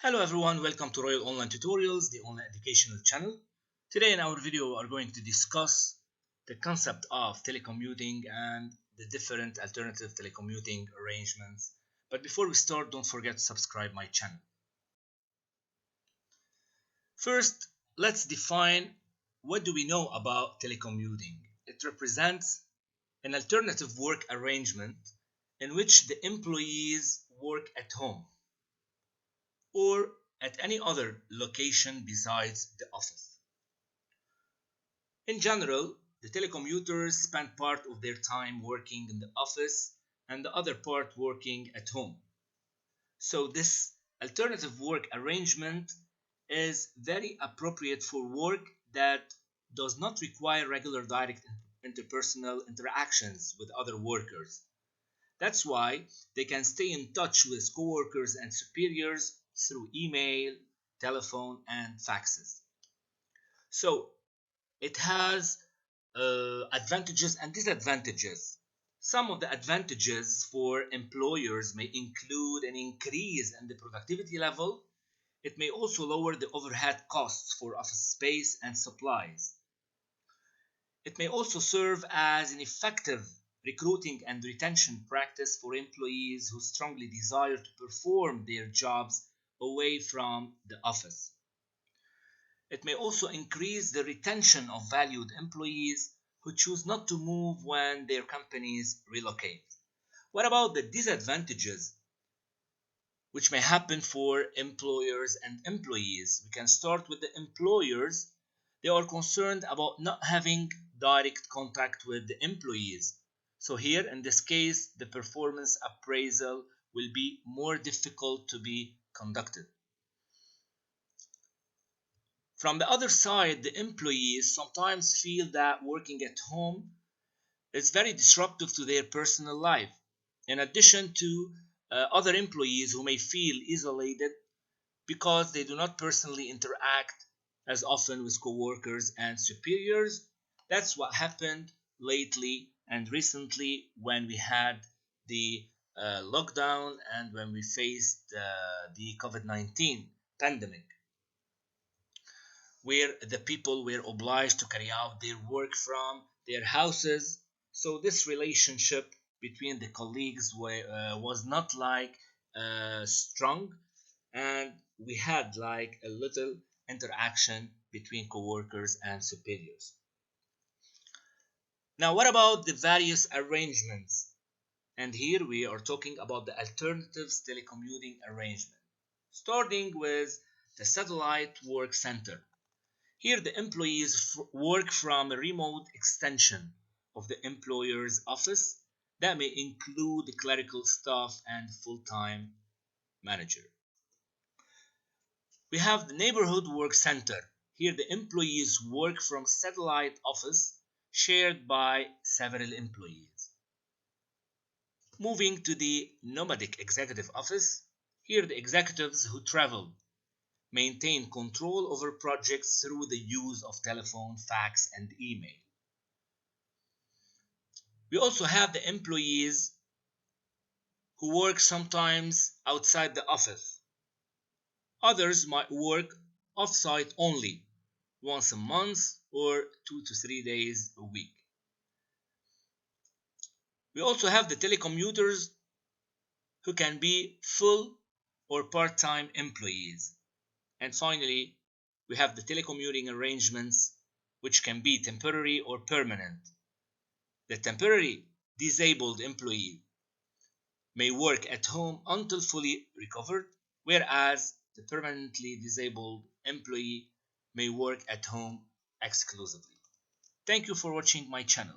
Hello everyone, welcome to Royal Online Tutorials, the online educational channel. Today in our video we are going to discuss the concept of telecommuting and the different alternative telecommuting arrangements. But before we start, don't forget to subscribe my channel. First, let's define what do we know about telecommuting. It represents an alternative work arrangement in which the employees work at home or at any other location besides the office. In general, the telecommuters spend part of their time working in the office and the other part working at home. So this alternative work arrangement is very appropriate for work that does not require regular direct interpersonal interactions with other workers. That's why they can stay in touch with coworkers and superiors through email, telephone, and faxes. So it has advantages and disadvantages. Some of the advantages for employers may include an increase in the productivity level. It may also lower the overhead costs for office space and supplies. It may also serve as an effective recruiting and retention practice for employees who strongly desire to perform their jobs away from the office. It may also increase the retention of valued employees who choose not to move when their companies relocate. What about the disadvantages which may happen for employers and employees? We can start with the employers. They are concerned about not having direct contact with the employees. So here in this case, the performance appraisal will be more difficult to be conducted. From the other side, the employees sometimes feel that working at home is very disruptive to their personal life. In addition to other employees who may feel isolated because they do not personally interact as often with coworkers and superiors. That's what happened lately and recently when we had the lockdown and when we faced the COVID-19 pandemic, where the people were obliged to carry out their work from their houses. So this relationship between the colleagues was not like strong, and we had like a little interaction between coworkers and superiors. Now, what about the various arrangements? And here we are talking about the alternatives telecommuting arrangement, starting with the satellite work center. Here, the employees work from a remote extension of the employer's office that may include the clerical staff and full-time manager. We have the neighborhood work center. Here, the employees work from satellite office shared by several employees. Moving to the nomadic executive office, here the executives who travel maintain control over projects through the use of telephone, fax, and email. We also have the employees who work sometimes outside the office. Others might work off-site only, once a month or 2 to 3 days a week. We also have the telecommuters who can be full or part-time employees. And finally, we have the telecommuting arrangements which can be temporary or permanent. The temporary disabled employee may work at home until fully recovered, whereas the permanently disabled employee may work at home exclusively. Thank you for watching my channel.